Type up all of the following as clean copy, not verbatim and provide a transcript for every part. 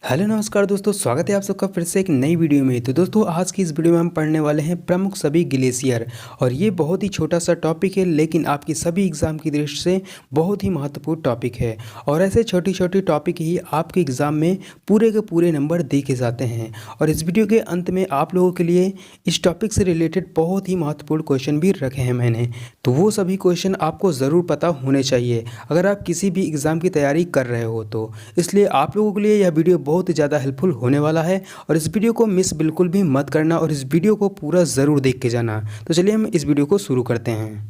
Hello नमस्कार दोस्तों, स्वागत है आप सबका फिर से एक नई वीडियो में। तो दोस्तों आज की इस वीडियो में हम पढ़ने वाले हैं प्रमुख सभी ग्लेशियर। और ये बहुत ही छोटा सा टॉपिक है, लेकिन आपकी सभी एग्ज़ाम की दृष्टि से बहुत ही महत्वपूर्ण टॉपिक है। और ऐसे छोटी छोटी टॉपिक ही आपके एग्ज़ाम में पूरे के पूरे नंबर देखे जाते हैं। और इस वीडियो के अंत में आप लोगों के लिए इस टॉपिक से रिलेटेड बहुत ही महत्वपूर्ण क्वेश्चन भी रखे हैं मैंने। तो वो सभी क्वेश्चन आपको ज़रूर पता होने चाहिए अगर आप किसी भी एग्ज़ाम की तैयारी कर रहे हो तो। इसलिए आप लोगों के लिए यह वीडियो बहुत ही ज़्यादा हेल्पफुल होने वाला है और इस वीडियो को मिस बिल्कुल भी मत करना और इस वीडियो को पूरा ज़रूर देख के जाना। तो चलिए हम इस वीडियो को शुरू करते हैं।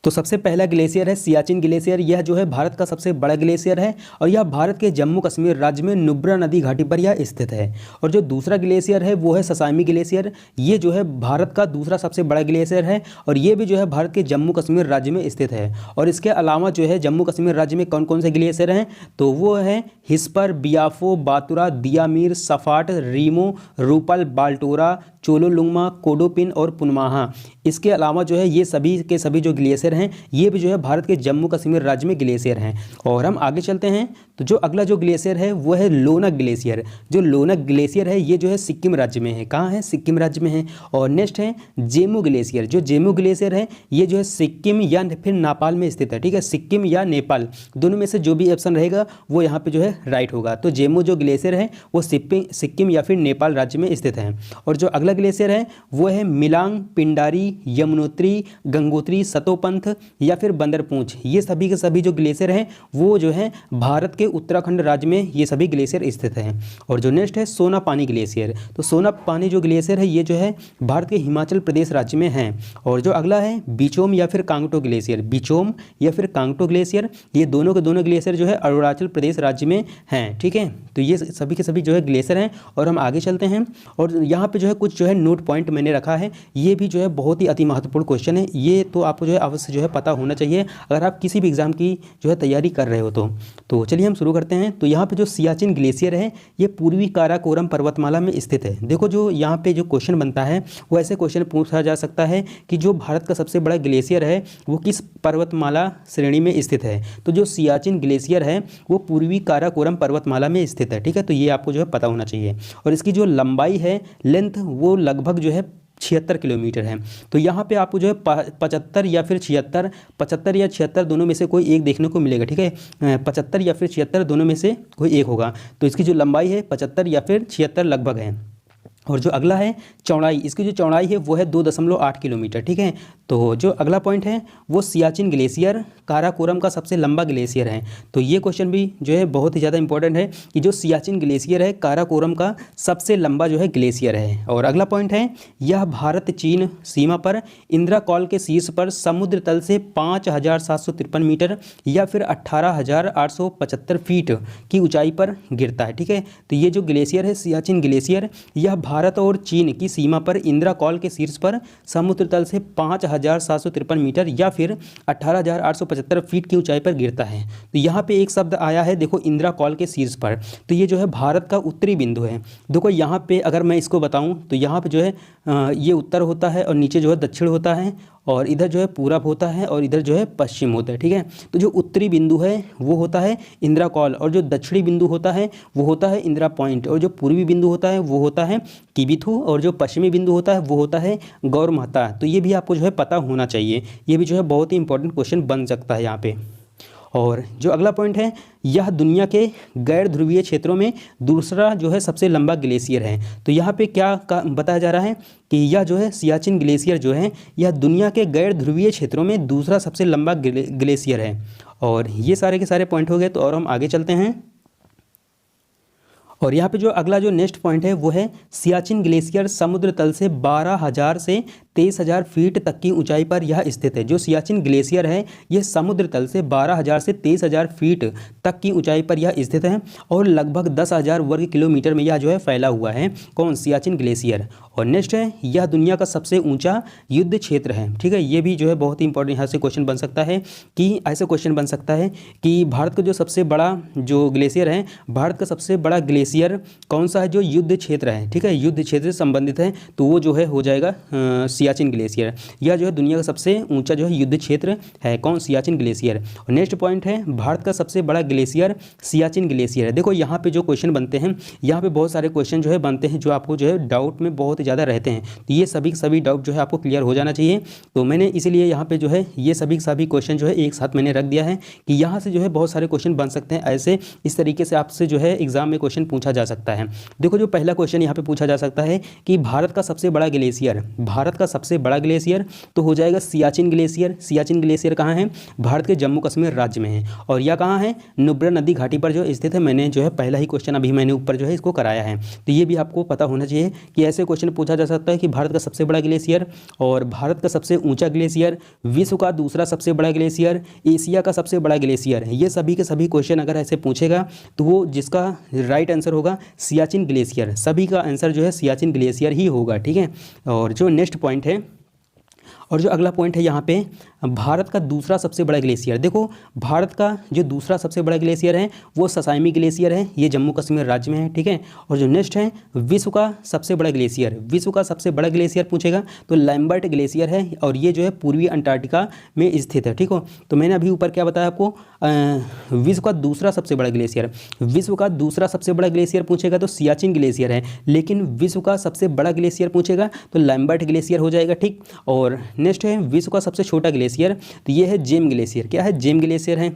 तो सबसे पहला ग्लेशियर है सियाचिन ग्लेशियर। यह जो है भारत का सबसे बड़ा ग्लेशियर है और यह भारत के जम्मू कश्मीर राज्य में नुब्रा नदी घाटी पर यह स्थित है। और जो दूसरा ग्लेशियर है वो है ससामी ग्लेशियर। ये जो है भारत का दूसरा सबसे बड़ा ग्लेशियर है और ये भी जो है भारत के जम्मू कश्मीर राज्य में स्थित है। और इसके अलावा जो है जम्मू कश्मीर राज्य में कौन कौन से ग्लेशियर हैं तो वो है हिस्पर, बियाफो, बातुरा, दियामीर, सफाट, रीमो, रूपल, बाल्टोरा, चोलोलुंगमा, कोडोपिन और पुनमाहा। इसके अलावा जो है ये सभी के सभी जो ग्लेशियर हैं ये भी जो है भारत के जम्मू कश्मीर राज्य में ग्लेशियर हैं। और हम आगे चलते हैं तो जो अगला जो ग्लेशियर है वो है लोनाक ग्लेशियर। जो लोनाक ग्लेशियर है ये जो है सिक्किम राज्य में है। कहाँ है? सिक्किम राज्य में है। और नेक्स्ट है जेमू ग्लेशियर। जो जेमू ग्लेशियर है ये जो है सिक्किम या फिर नेपाल में स्थित है। ठीक है, सिक्किम या नेपाल दोनों में से जो भी ऑप्शन रहेगा वो यहाँ पे जो है राइट होगा। तो जेमू जो ग्लेशियर है वो सिक्किम या फिर नेपाल राज्य में स्थित है। और जो अगला ग्लेशियर है वो है मिलांग, पिंडारी, यमुनोत्री, गंगोत्री, सतोपंथ या फिर बंदरपूंछ। ये सभी के सभी जो ग्लेशियर हैं वो जो है भारत के उत्तराखंड राज्य में ये सभी ग्लेशियर स्थित हैं। और जो नेक्स्ट है सोना पानी ग्लेशियर। तो सोना पानी जो ग्लेशियर है ये जो है भारत के हिमाचल प्रदेश राज्य में है। और जो अगला है बिचोम या फिर कांगटो ग्लेशियर। बिचोम या फिर कांगटो ग्लेशियर ये दोनों के दोनों ग्लेशियर जो है अरुणाचल प्रदेश राज्य में हैं। ठीक है, तो ये सभी के सभी जो है ग्लेशियर हैं। और हम आगे चलते हैं और यहाँ पे जो है कुछ जो है नोट पॉइंट मैंने रखा है। ये भी जो है बहुत ही अति महत्वपूर्ण क्वेश्चन है। ये तो आपको जो है अवश्य जो है पता होना चाहिए अगर आप किसी भी एग्जाम की जो है तैयारी कर रहे हो तो चलिए हम शुरू करते हैं। तो यहाँ पे जो सियाचिन ग्लेशियर है ये पूर्वी काराकोरम पर्वतमाला में स्थित है। देखो जो यहाँ पे जो क्वेश्चन बनता है वो ऐसे क्वेश्चन पूछा जा सकता है कि जो भारत का सबसे बड़ा ग्लेशियर है वो किस पर्वतमाला श्रेणी में स्थित है। तो जो सियाचिन ग्लेशियर है वो पूर्वी काराकोरम पर्वतमाला में स्थित है। ठीक है, तो ये आपको जो है पता होना चाहिए। और इसकी जो लंबाई है, लेंथ, वो लगभग जो है 76 किलोमीटर है। तो यहाँ पे आपको जो है 75 या फिर 76, 75 या 76 दोनों में से कोई एक देखने को मिलेगा। ठीक है, 75 या फिर 76 दोनों में से कोई एक होगा। तो इसकी जो लंबाई है 75 या फिर 76 लगभग है। और जो अगला है चौड़ाई, इसकी जो चौड़ाई है वो है 2.8 किलोमीटर। ठीक है, तो जो अगला पॉइंट है वो सियाचिन ग्लेशियर काराकोरम का सबसे लंबा ग्लेशियर है। तो ये क्वेश्चन भी जो है बहुत ही ज़्यादा इंपॉर्टेंट है कि जो सियाचिन ग्लेशियर है काराकोरम का सबसे लंबा जो है ग्लेशियर है। और अगला पॉइंट है यह भारत चीन सीमा पर इंदिरा कॉल के शीर्ष पर समुद्र तल से 5,753 मीटर या फिर 18,875 फीट की ऊंचाई पर गिरता है। ठीक है, तो ये जो ग्लेशियर है सियाचिन ग्लेशियर यह भारत और चीन की सीमा पर इंदिरा कॉल के शीर्ष पर समुद्र तल से 5,753 मीटर या फिर 18,875 फीट की ऊंचाई पर गिरता है। तो यहाँ पे एक शब्द आया है, देखो इंदिरा कॉल के शीर्ष पर, तो ये जो है भारत का उत्तरी बिंदु है। देखो यहाँ पे अगर मैं इसको बताऊँ तो यहाँ पे जो है ये उत्तर होता है और नीचे जो है दक्षिण होता है और इधर जो है पूरब होता है और इधर जो है पश्चिम होता है। ठीक है, तो जो उत्तरी बिंदु है वो होता है इंदिरा कॉल और जो दक्षिणी बिंदु होता है वो होता है इंदिरा पॉइंट और जो पूर्वी बिंदु होता है वो होता है किबिथु और जो पश्चिमी बिंदु होता है वो होता है गौर महता। तो ये भी आपको जो है पता होना चाहिए। ये भी जो है बहुत ही इंपॉर्टेंट क्वेश्चन बन सकता है यहाँ पे। और जो अगला पॉइंट है यह दुनिया के गैर ध्रुवीय क्षेत्रों में दूसरा जो है सबसे लंबा ग्लेशियर है। तो यहाँ पे क्या बताया जा रहा है कि यह जो है सियाचिन ग्लेशियर जो है यह दुनिया के गैर ध्रुवीय क्षेत्रों में दूसरा सबसे लंबा ग्लेशियर है। और ये सारे के सारे पॉइंट हो गए। तो और हम आगे चलते हैं और यहाँ पे जो अगला जो नेक्स्ट पॉइंट है वो है सियाचिन ग्लेशियर समुद्र तल से 12,000 से 23,000 फीट तक की ऊंचाई पर यह स्थित है। जो सियाचिन ग्लेशियर है यह समुद्र तल से 12,000 से 23,000 फीट तक की ऊंचाई पर यह स्थित है और लगभग 10,000 वर्ग किलोमीटर में यह जो है फैला हुआ है। कौन? सियाचिन ग्लेशियर। और नेक्स्ट है यह दुनिया का सबसे ऊंचा युद्ध क्षेत्र है। ठीक है, ये भी जो है बहुत ही इंपॉर्टेंट यहाँ से क्वेश्चन बन सकता है कि ऐसा क्वेश्चन बन सकता है कि भारत का जो सबसे बड़ा जो ग्लेशियर है, भारत का सबसे बड़ा ग्लेशियर कौन सा है जो युद्ध क्षेत्र है। ठीक है, युद्ध क्षेत्र से संबंधित है तो वो जो है हो जाएगा सियाचिन ग्लेशियर। यह जो है दुनिया का सबसे ऊंचा जो है युद्ध क्षेत्र है, कौन? सियाचिन ग्लेशियर। और नेक्स्ट पॉइंट है भारत का सबसे बड़ा ग्लेशियर सियाचिन ग्लेशियर है। देखो यहाँ पे जो क्वेश्चन बनते हैं, यहाँ पे बहुत सारे क्वेश्चन जो है बनते हैं जो आपको जो है डाउट में बहुत ज़्यादा रहते हैं, तो ये सभी डाउट जो है आपको क्लियर हो जाना चाहिए। तो मैंने इसीलिए यहाँ पे जो है ये सभी क्वेश्चन जो है एक साथ मैंने रख दिया है कि यहाँ से जो है बहुत सारे क्वेश्चन बन सकते हैं। ऐसे इस तरीके से आपसे जो है एग्जाम में क्वेश्चन पूछा जा सकता है। देखो जो पहला क्वेश्चन यहाँ पे पूछा जा सकता है कि भारत का सबसे बड़ा ग्लेशियर, भारत का सबसे बड़ा ग्लेशियर तो हो जाएगा सियाचिन ग्लेशियर। सियाचिन ग्लेशियर कहाँ है? भारत के जम्मू कश्मीर राज्य में है। और यह कहाँ है? नुब्रा नदी घाटी पर जो स्थित है। मैंने जो है पहला ही क्वेश्चन अभी मैंने ऊपर जो है इसको कराया है, तो ये भी आपको पता होना चाहिए कि ऐसे क्वेश्चन पूछा जा सकता है कि भारत का सबसे बड़ा ग्लेशियर और भारत का सबसे ऊंचा ग्लेशियर, विश्व का दूसरा सबसे बड़ा ग्लेशियर, एशिया का सबसे बड़ा ग्लेशियर है। ये सभी के सभी क्वेश्चन अगर ऐसे पूछेगा तो वो जिसका राइट आंसर होगा सियाचिन ग्लेशियर। सभी का आंसर जो है सियाचिन ग्लेशियर ही होगा, ठीक है। और जो नेक्स्ट पॉइंट है और जो अगला पॉइंट है यहाँ पे भारत का दूसरा सबसे बड़ा ग्लेशियर। देखो भारत का जो दूसरा सबसे बड़ा ग्लेशियर है वो ससाइमी ग्लेशियर है, ये जम्मू कश्मीर राज्य में है, ठीक है। और जो नेक्स्ट है विश्व का सबसे बड़ा ग्लेशियर, विश्व का सबसे बड़ा ग्लेशियर पूछेगा तो लैम्बर्ट ग्लेशियर है और ये जो है पूर्वी अंटार्कटिका में स्थित है, ठीक हो। तो मैंने अभी ऊपर क्या बताया आपको, विश्व का दूसरा सबसे बड़ा ग्लेशियर, विश्व का दूसरा सबसे बड़ा ग्लेशियर पूछेगा तो सियाचिन ग्लेशियर है, लेकिन विश्व का सबसे बड़ा ग्लेशियर पूछेगा तो लैम्बर्ट ग्लेशियर हो जाएगा, ठीक। और नेक्स्ट है विश्व का सबसे छोटा ग्लेशियर, तो ये है जेम ग्लेशियर। क्या है? जेम ग्लेशियर है।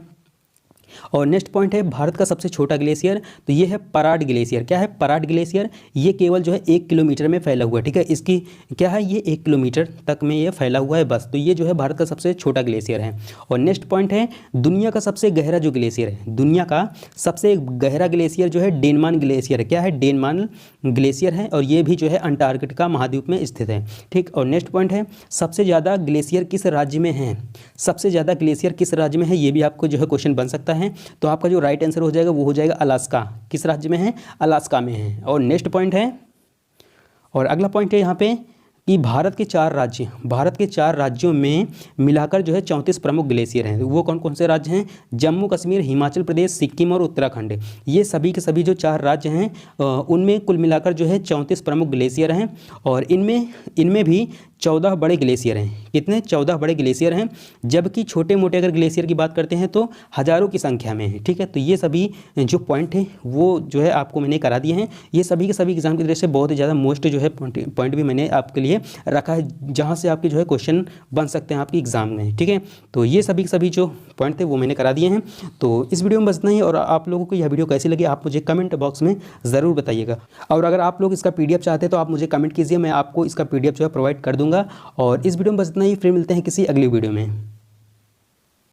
और नेक्स्ट पॉइंट है भारत का सबसे छोटा ग्लेशियर, तो ये है पराड ग्लेशियर। क्या है? पराड ग्लेशियर। ये केवल जो है 1 किलोमीटर में फैला हुआ है, ठीक है। इसकी क्या है? ये 1 किलोमीटर तक में ये फैला हुआ है बस। तो ये जो है भारत का सबसे छोटा ग्लेशियर है। और नेक्स्ट पॉइंट है दुनिया का सबसे गहरा जो ग्लेशियर है, दुनिया का सबसे गहरा ग्लेशियर जो है डेनमान ग्लेशियर है। क्या है? डेनमान ग्लेशियर है और ये भी जो है अंटार्कटिका महाद्वीप में स्थित है, ठीक। और नेक्स्ट पॉइंट है सबसे ज़्यादा ग्लेशियर किस राज्य में है, सबसे ज़्यादा ग्लेशियर किस राज्य में है, ये भी आपको जो है क्वेश्चन बन सकता है। तो आपका जो राइट आंसर हो जाएगा वो हो जाएगा अलास्का। किस राज्य में है? अलास्का में है। और नेक्स्ट पॉइंट है और अगला पॉइंट है यहाँ पे कि भारत के 4 राज्य, भारत के 4 राज्यों में मिलाकर जो है 34 प्रमुख ग्लेशियर हैं। वो कौन कौन से राज्य हैं? जम्मू कश्मीर, हिमाचल प्रदेश, सिक्किम और उत्तराखंड। ये सभी के सभी जो 4 राज्य हैं उनमें कुल मिलाकर जो है 34 प्रमुख ग्लेशियर हैं। और इनमें भी 14 बड़े ग्लेशियर हैं। कितने? 14 बड़े ग्लेशियर हैं। जबकि छोटे मोटे अगर ग्लेशियर की बात करते हैं तो हज़ारों की संख्या में है, ठीक है। तो ये सभी जो पॉइंट हैं वो जो है आपको मैंने करा दिए हैं। ये सभी के सभी एग्जाम की दृष्टि से बहुत ही ज़्यादा मोस्ट जो है पॉइंट भी मैंने आपके लिए रखा है, जहाँ से आपके जो है क्वेश्चन बन सकते हैं आपके एग्जाम में, ठीक है। तो ये सभी के सभी जो पॉइंट थे वो मैंने करा दिए हैं। तो इस वीडियो में बस इतना ही। और आप लोगों को यह वीडियो कैसी लगी आप मुझे कमेंट बॉक्स में ज़रूर बताइएगा। और अगर आप लोग इसका PDF चाहते हैं तो आप मुझे कमेंट कीजिए, मैं आपको इसका PDF जो है प्रोवाइड कर दूँगा। और इस वीडियो में बस इतना ही, फिर मिलते हैं किसी अगली वीडियो में।